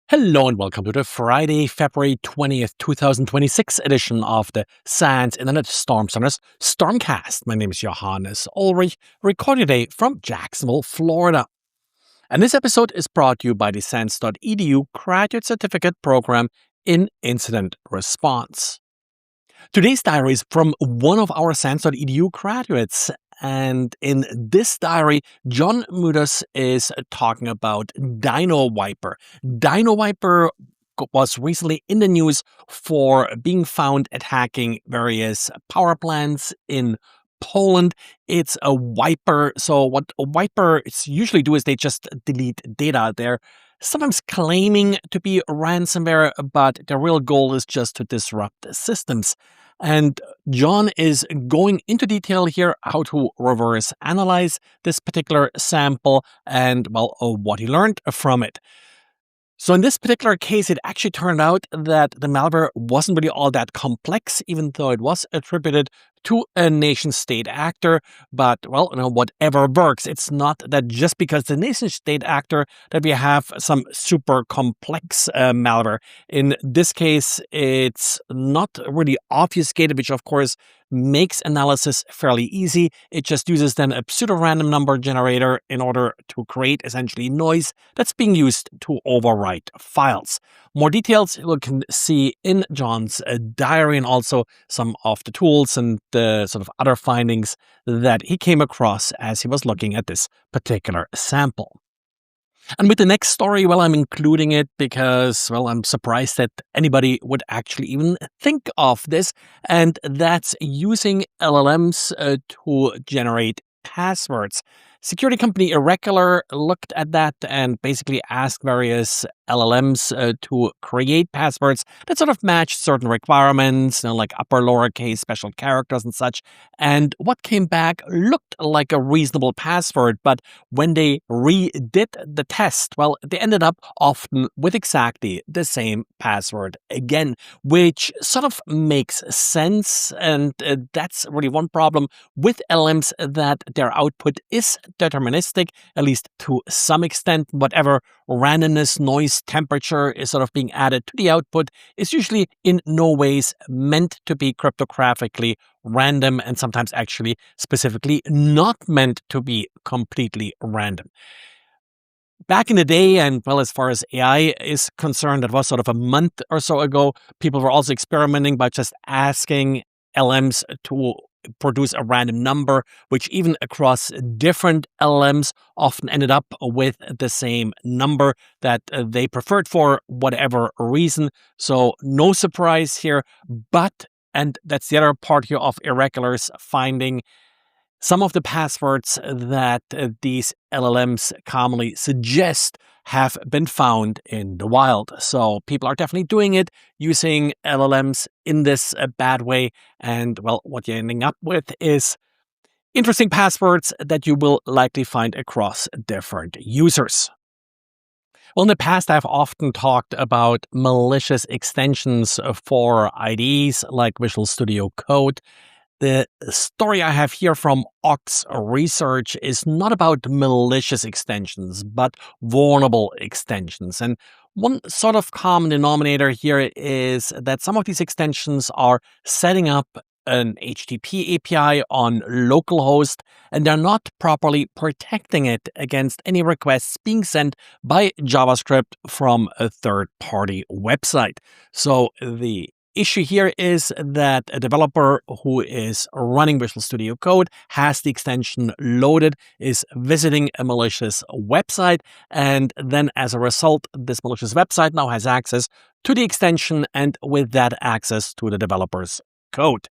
Hello and welcome to the Friday, February 20th, 2026 edition of the SANS Internet Storm Center's Stormcast. My name is Johannes Ulrich, recording today from Jacksonville, Florida. And this episode is brought to you by the SANS.edu Graduate Certificate Program in Incident Response. Today's diary is from one of our SANS.edu graduates. And in this diary, John Mudas is talking about DynoWiper. DynoWiper was recently in the news for being found attacking various power plants in Poland. It's a wiper. So what wipers usually do is they just delete data. They're sometimes claiming to be ransomware, but their real goal is just to disrupt the systems. And John is going into detail here how to reverse analyze this particular sample and, what he learned from it. So in this particular case, it actually turned out that the malware wasn't really all that complex, even though it was attributed to a nation-state actor. But, whatever works. It's not that just because the nation-state actor that we have some super complex malware. In this case, it's not really obfuscated, which of course makes analysis fairly easy. It just uses then a pseudo-random number generator in order to create essentially noise that's being used to overwrite files. More details you can see in John's diary, and also some of the tools and the sort of other findings that he came across as he was looking at this particular sample. And with the next story, I'm including it because, I'm surprised that anybody would actually even think of this. And that's using LLMs to generate passwords. Security company Irregular looked at that and basically asked various LLMs to create passwords that sort of match certain requirements, like upper, lowercase, special characters and such. And what came back looked like a reasonable password, but when they redid the test, they ended up often with exactly the same password again, which sort of makes sense. And that's really one problem with LLMs, that their output is deterministic, at least to some extent. Whatever randomness, noise, temperature is sort of being added to the output is usually in no ways meant to be cryptographically random, and sometimes actually specifically not meant to be completely random. Back in the day, and as far as AI is concerned, that was sort of a month or so ago, people were also experimenting by just asking LMs to produce a random number, which even across different LLMs often ended up with the same number that they preferred for whatever reason. So no surprise here, but, and that's the other part here of Irregular's finding, some of the passwords that these LLMs commonly suggest have been found in the wild. So people are definitely doing it, using LLMs in this bad way. And what you're ending up with is interesting passwords that you will likely find across different users. In the past, I've often talked about malicious extensions for IDEs like Visual Studio Code. The story I have here from Ox Research is not about malicious extensions, but vulnerable extensions. And one sort of common denominator here is that some of these extensions are setting up an HTTP API on localhost, and they're not properly protecting it against any requests being sent by JavaScript from a third-party website. So the issue here is that a developer who is running Visual Studio Code has the extension loaded, is visiting a malicious website, and then as a result, this malicious website now has access to the extension, and with that access to the developer's code.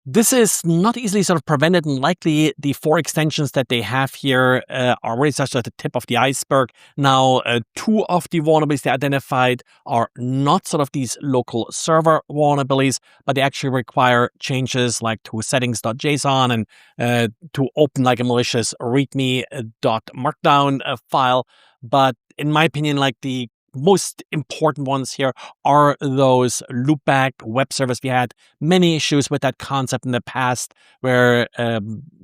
This is not easily sort of prevented, and likely the 4 extensions that they have here are really just at the tip of the iceberg. Now, 2 of the vulnerabilities they identified are not sort of these local server vulnerabilities, but they actually require changes like to settings.json and to open like a malicious readme.markdown file. But in my opinion, like the most important ones here are those loopback web servers. We had many issues with that concept in the past where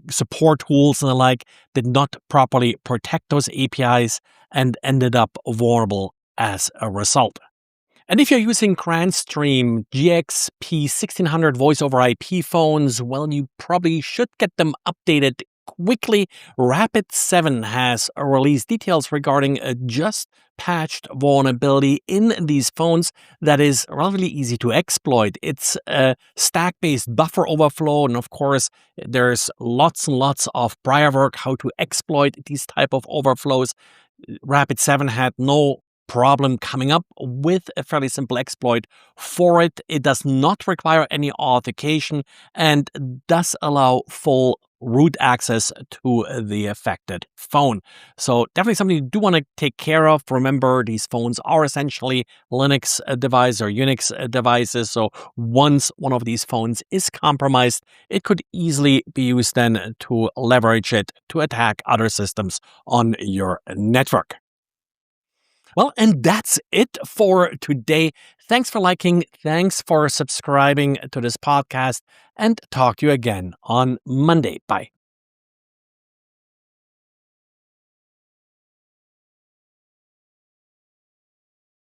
support tools and the like did not properly protect those APIs and ended up vulnerable as a result. And if you're using Grandstream GXP1600 voice over IP phones, well, you probably should get them updated quickly. Rapid7 has released details regarding a just patched vulnerability in these phones that is relatively easy to exploit. It's a stack-based buffer overflow, and of course, there's lots and lots of prior work how to exploit these type of overflows. Rapid7 had no problem coming up with a fairly simple exploit for it. It does not require any authentication and does allow full root access to the affected phone. So definitely something you do want to take care of. Remember, these phones are essentially Linux devices or Unix devices. So once one of these phones is compromised, it could easily be used then to leverage it to attack other systems on your network. Well, and that's it for today. Thanks for liking. Thanks for subscribing to this podcast, and talk to you again on Monday. Bye.